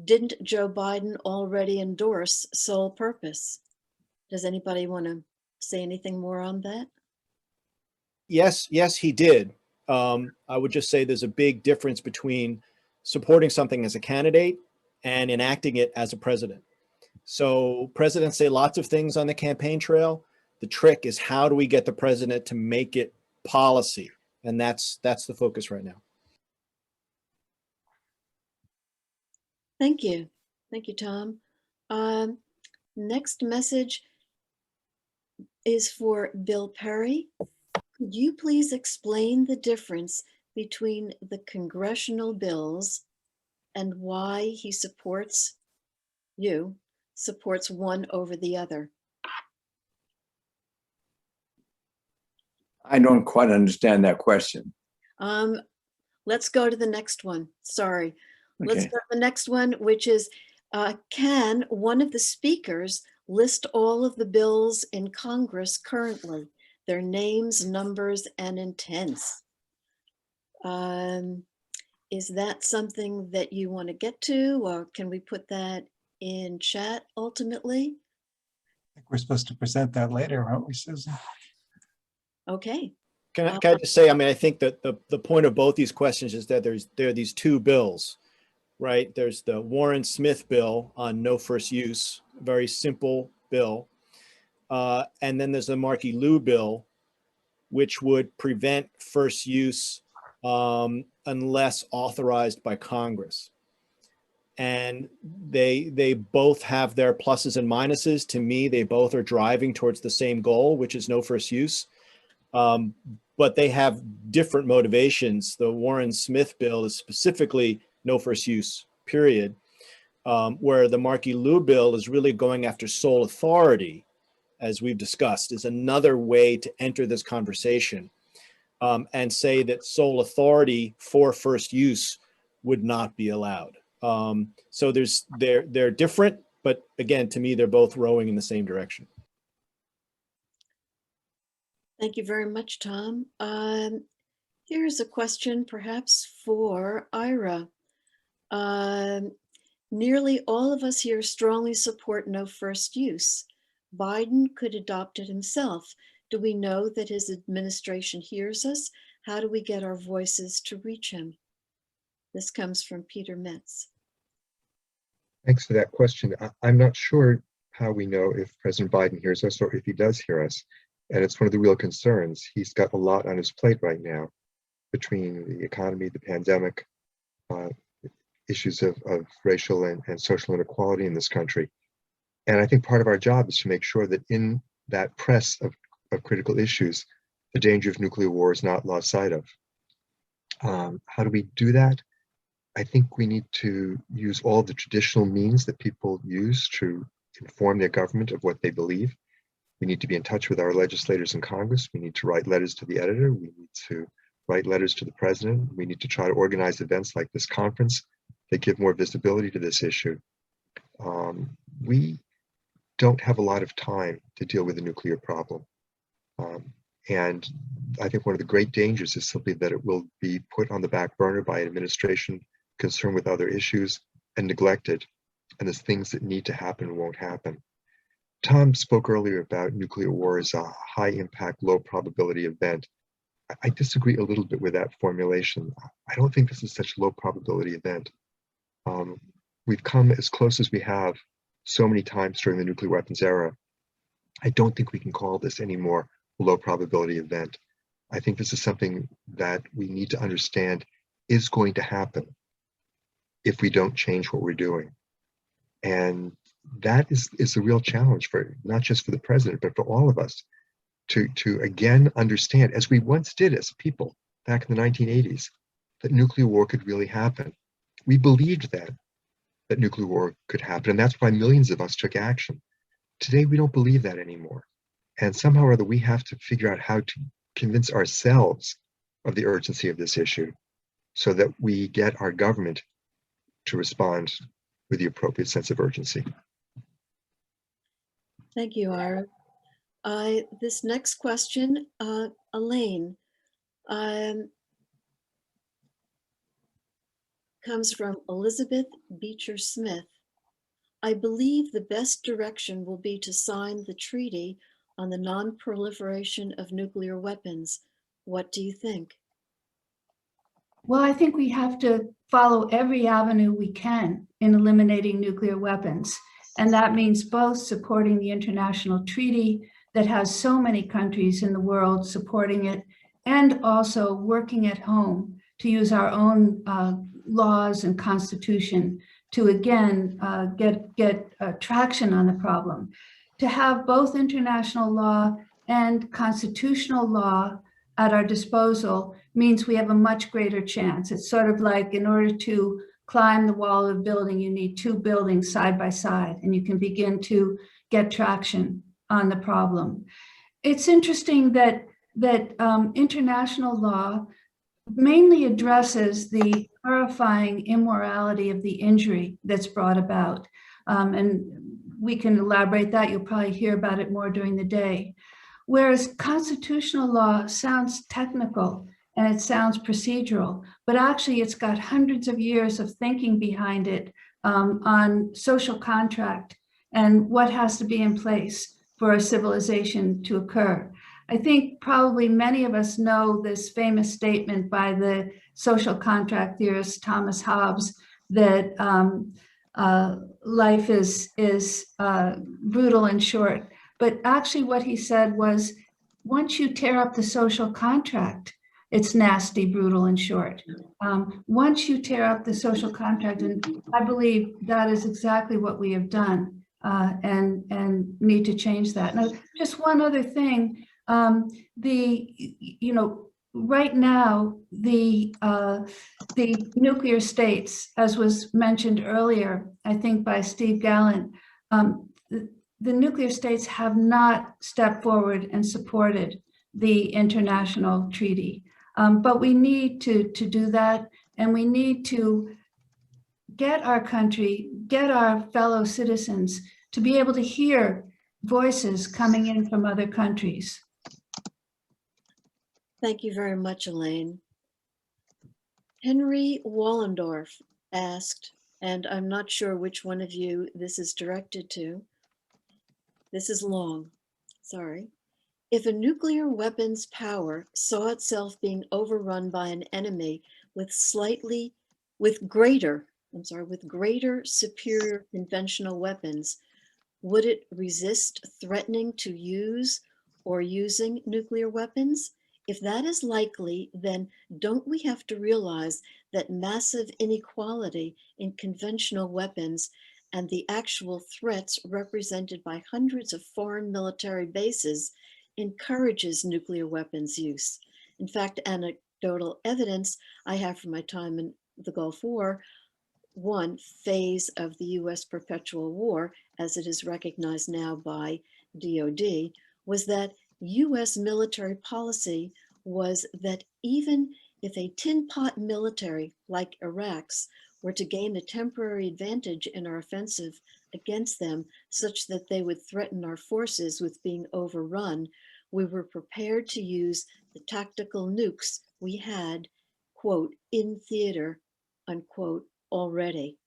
Didn't Joe Biden already endorse sole purpose? Does anybody want to say anything more on that? Yes, he did. I would just say there's a big difference between supporting something as a candidate and enacting it as a president. So presidents say lots of things on the campaign trail. The trick is, how do we get the president to make it policy? And that's the focus right now. Thank you. Thank you, Tom. Next message is for Bill Perry. Could you please explain the difference between the congressional bills and why he supports one over the other? I don't quite understand that question. Let's go to the next one. Sorry. Let's Okay. go to the next one, which is, can one of the speakers list all of the bills in Congress currently, their names, numbers, and intents? Is that something that you want to get to, or can we put that in chat ultimately? I think we're supposed to present that later, aren't we, Susan? Okay. Can I just say, I mean, I think that the point of both these questions is that there are these two bills, right? There's the Warren Smith bill on no first use, very simple bill. And then there's the Markey Liu bill, which would prevent first use unless authorized by Congress. And they both have their pluses and minuses. To me, they both are driving towards the same goal, which is no first use. but they have different motivations. The Warren Smith bill is specifically no first use, period, where the Markey-Liu bill is really going after sole authority, as we've discussed, is another way to enter this conversation and say that sole authority for first use would not be allowed. So they're different, but again, to me, they're both rowing in the same direction. Thank you very much, Tom. Here's a question perhaps for Ira. Nearly all of us here strongly support no first use. Biden could adopt it himself. Do we know that his administration hears us? How do we get our voices to reach him? This comes from Peter Metz. Thanks for that question. I'm not sure how we know if President Biden hears us or if he does hear us. And it's one of the real concerns. He's got a lot on his plate right now between the economy, the pandemic, issues of racial and social inequality in this country. And I think part of our job is to make sure that in that press of critical issues, the danger of nuclear war is not lost sight of. How do we do that? I think we need to use all the traditional means that people use to inform their government of what they believe. We need to be in touch with our legislators in Congress. We need to write letters to the editor. We need to write letters to the president. We need to try to organize events like this conference that give more visibility to this issue. We don't have a lot of time to deal with the nuclear problem. And I think one of the great dangers is simply that it will be put on the back burner by an administration concerned with other issues and neglected. And there's things that need to happen won't happen. Tom spoke earlier about nuclear war as a high impact, low probability event. I disagree a little bit with that formulation. I don't think this is such a low probability event. We've come as close as we have so many times during the nuclear weapons era. I don't think we can call this anymore a low probability event. I think this is something that we need to understand is going to happen if we don't change what we're doing. And that is a real challenge for not just for the president, but for all of us to again understand, as we once did as people back in the 1980s, that nuclear war could really happen. We believed that nuclear war could happen, and that's why millions of us took action. Today, we don't believe that anymore. And somehow or other, we have to figure out how to convince ourselves of the urgency of this issue so that we get our government to respond with the appropriate sense of urgency. Thank you, Ira. This next question, Elaine, comes from Elizabeth Beecher Smith. I believe the best direction will be to sign the treaty on the non-proliferation of nuclear weapons. What do you think? Well, I think we have to follow every avenue we can in eliminating nuclear weapons. And that means both supporting the international treaty that has so many countries in the world supporting it, and also working at home to use our own laws and constitution to again get traction on the problem. To have both international law and constitutional law at our disposal means we have a much greater chance. It's sort of like, in order to climb the wall of a building, you need two buildings side by side, and you can begin to get traction on the problem. It's interesting that international law mainly addresses the horrifying immorality of the injury that's brought about. And we can elaborate that. You'll probably hear about it more during the day. Whereas constitutional law sounds technical and it sounds procedural, but actually it's got hundreds of years of thinking behind it on social contract and what has to be in place for a civilization to occur. I think probably many of us know this famous statement by the social contract theorist Thomas Hobbes that life is brutal and short. But actually what he said was, once you tear up the social contract, it's nasty, brutal, and short. Once you tear up the social contract, and I believe that is exactly what we have done and need to change that. Now, just one other thing, right now, the nuclear states, as was mentioned earlier, I think by Steve Gallant, the nuclear states have not stepped forward and supported the international treaty. But we need to do that, and we need to get our country, get our fellow citizens to be able to hear voices coming in from other countries. Thank you very much, Elaine. Henry Wallendorf asked, and I'm not sure which one of you this is directed to. This is long, sorry. If a nuclear weapons power saw itself being overrun by an enemy with greater superior conventional weapons, would it resist threatening to use or using nuclear weapons? If that is likely, then don't we have to realize that massive inequality in conventional weapons and the actual threats represented by hundreds of foreign military bases encourages nuclear weapons use? In fact, anecdotal evidence I have from my time in the Gulf War, one phase of the US perpetual war, as it is recognized now by DOD, was that US military policy was that even if a tin pot military like Iraq's were to gain a temporary advantage in our offensive against them, such that they would threaten our forces with being overrun, we were prepared to use the tactical nukes we had, quote, in theater, unquote, already.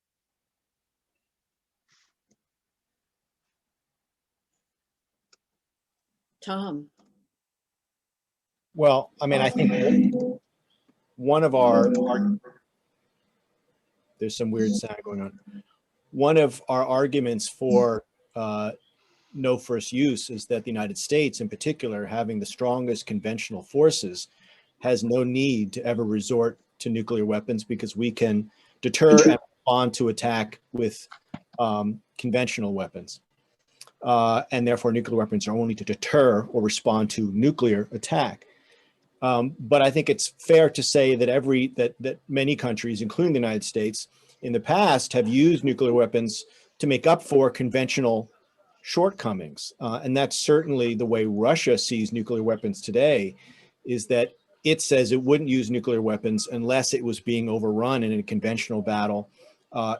Tom. Well, I mean, I think one of our there's some weird sound going on. One of our arguments for no first use is that the United States, in particular, having the strongest conventional forces, has no need to ever resort to nuclear weapons because we can deter and respond to attack with conventional weapons. And therefore, nuclear weapons are only to deter or respond to nuclear attack. But I think it's fair to say that that many countries, including the United States, in the past have used nuclear weapons to make up for conventional shortcomings. And that's certainly the way Russia sees nuclear weapons today, is that it says it wouldn't use nuclear weapons unless it was being overrun in a conventional battle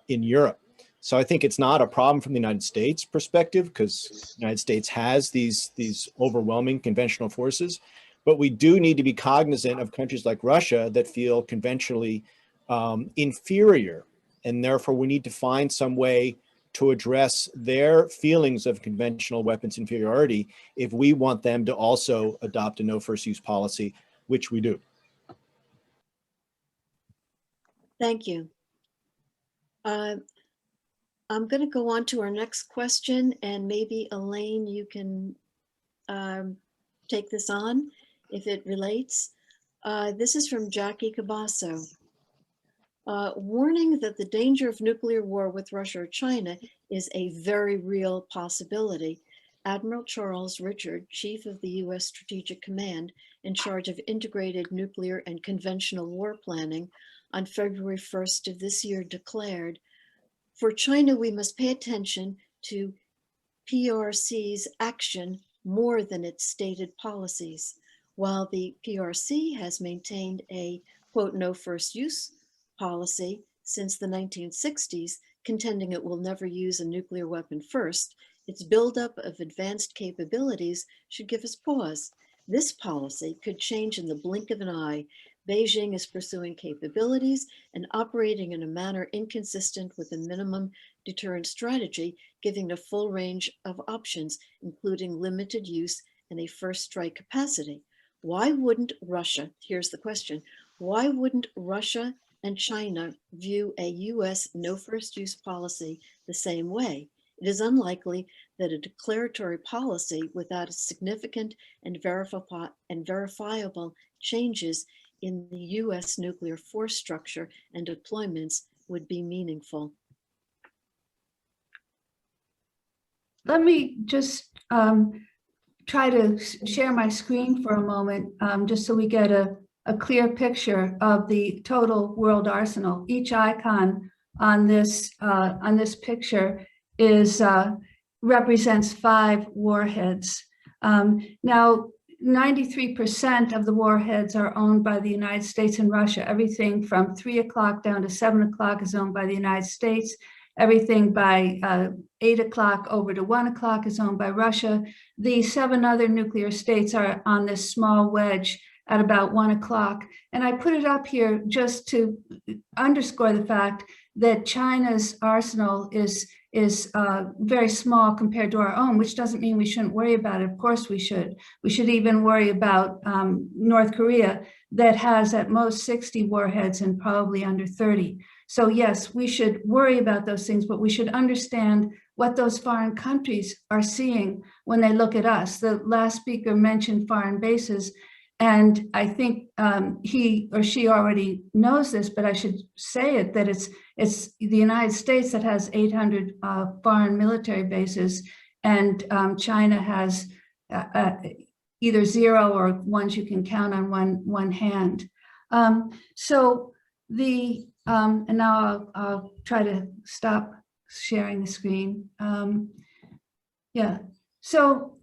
in Europe. So I think it's not a problem from the United States perspective, because the United States has these overwhelming conventional forces. But we do need to be cognizant of countries like Russia that feel conventionally inferior. And therefore, we need to find some way to address their feelings of conventional weapons inferiority if we want them to also adopt a no first use policy, which we do. Thank you. I'm going to go on to our next question, and maybe Elaine, you can take this on if it relates. This is from Jackie Cabasso. Warning that the danger of nuclear war with Russia or China is a very real possibility. Admiral Charles Richard, Chief of the U.S. Strategic Command in charge of integrated nuclear and conventional war planning, on February 1st of this year declared, "For China, we must pay attention to PRC's action more than its stated policies. While the PRC has maintained a, quote, no first use policy since the 1960s, contending it will never use a nuclear weapon first, its buildup of advanced capabilities should give us pause. This policy could change in the blink of an eye. Beijing is pursuing capabilities and operating in a manner inconsistent with a minimum deterrent strategy, giving a full range of options, including limited use and a first strike capacity. Why wouldn't Russia, here's the question, why wouldn't Russia and China view a US no first use policy the same way? It is unlikely that a declaratory policy without significant and verifiable changes in the US nuclear force structure and deployments would be meaningful. Let me just try to share my screen for a moment, just so we get a a clear picture of the total world arsenal. Each icon on this picture is represents 5 warheads. Now, 93% of the warheads are owned by the United States and Russia. Everything from 3 o'clock down to 7 o'clock is owned by the United States. Everything by 8 o'clock over to 1 o'clock is owned by Russia. The 7 other nuclear states are on this small wedge at about 1 o'clock. And I put it up here just to underscore the fact that China's arsenal is very small compared to our own, which doesn't mean we shouldn't worry about it. Of course we should. We should even worry about North Korea, that has at most 60 warheads and probably under 30. So yes, we should worry about those things, but we should understand what those foreign countries are seeing when they look at us. The last speaker mentioned foreign bases, and I think he or she already knows this, but I should say it, that it's the United States that has 800 foreign military bases, and China has either 0 or ones you can count on one hand. And now I'll try to stop sharing the screen. Yeah. So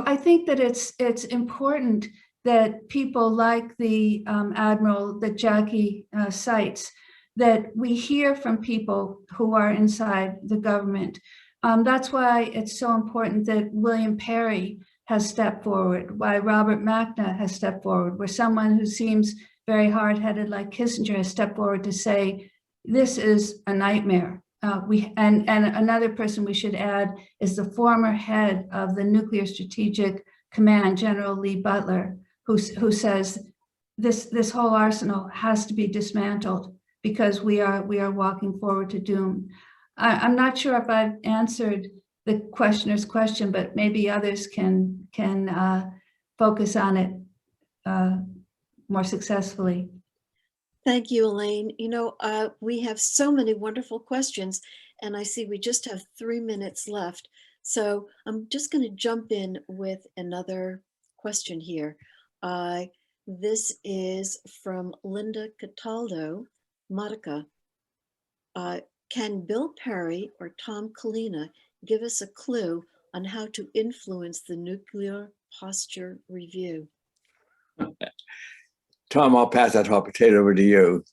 I think that it's important that people like the Admiral that Jackie cites, that we hear from people who are inside the government. That's why it's so important that William Perry has stepped forward, why Robert Machna has stepped forward, where someone who seems very hard-headed like Kissinger has stepped forward to say, this is a nightmare. And another person we should add is the former head of the Nuclear Strategic Command, General Lee Butler, who says this whole arsenal has to be dismantled because we are walking forward to doom. I'm not sure if I've answered the questioner's question, but maybe others can focus on it more successfully. Thank you, Elaine. We have so many wonderful questions, and I see we just have 3 minutes left. So I'm just going to jump in with another question here. This is from Linda Cataldo, Monica. Can Bill Perry or Tom Collina give us a clue on how to influence the nuclear posture review? Tom, I'll pass that hot potato over to you.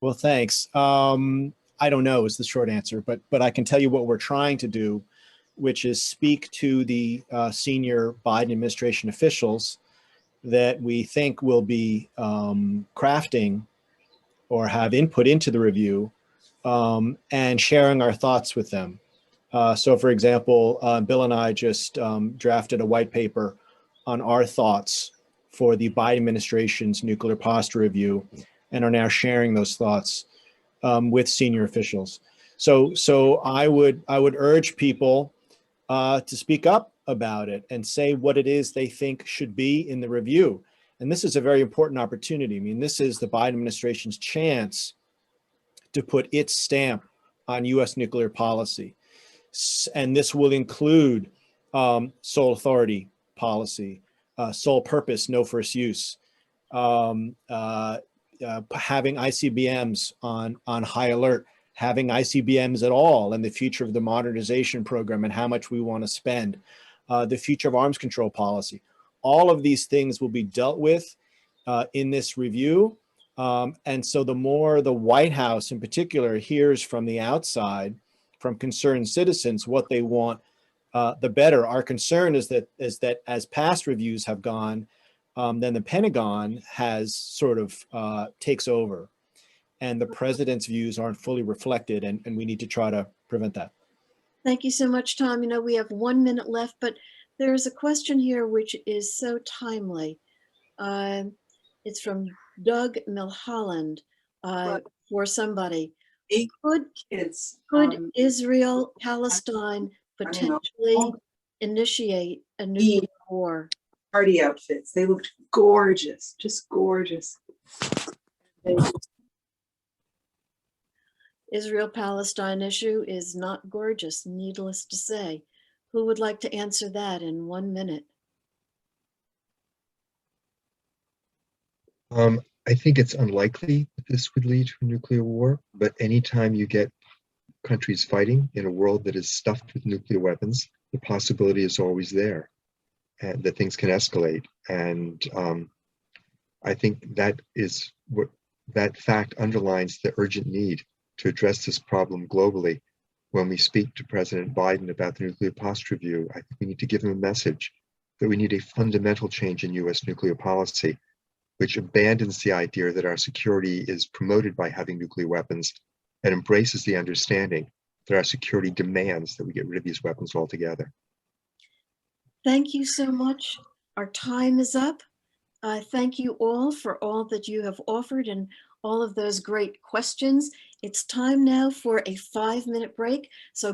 Well, thanks. I don't know is the short answer, but I can tell you what we're trying to do, which is speak to the senior Biden administration officials that we think will be crafting or have input into the review and sharing our thoughts with them. So for example, Bill and I just drafted a white paper on our thoughts for the Biden administration's nuclear posture review and are now sharing those thoughts with senior officials. So I would urge people to speak up about it and say what it is they think should be in the review. And this is a very important opportunity. I mean, this is the Biden administration's chance to put its stamp on US nuclear policy. And this will include sole authority policy, sole purpose, no first use, having ICBMs on high alert, having ICBMs at all, and the future of the modernization program and how much we want to spend, the future of arms control policy. All of these things will be dealt with in this review. And so the more the White House in particular hears from the outside, from concerned citizens, what they want, the better. Our concern is that as past reviews have gone, then the Pentagon has sort of takes over and the president's views aren't fully reflected, and we need to try to prevent that. Thank you so much, Tom. We have 1 minute left, but there's a question here which is so timely. It's from Doug Milholland for somebody. Could Israel, Palestine potentially initiate a nuclear war? Party outfits. They looked gorgeous, just gorgeous. Israel-Palestine issue is not gorgeous, needless to say. Who would like to answer that in 1 minute? I think it's unlikely that this would lead to a nuclear war, but anytime you get countries fighting in a world that is stuffed with nuclear weapons, the possibility is always there, and that things can escalate. And I think that is what that fact underlines the urgent need to address this problem globally. When we speak to President Biden about the nuclear posture review, I think we need to give him a message that we need a fundamental change in US nuclear policy, which abandons the idea that our security is promoted by having nuclear weapons and embraces the understanding that our security demands that we get rid of these weapons altogether. Thank you so much. Our time is up. Thank you all for all that you have offered and all of those great questions. It's time now for a 5-minute break. So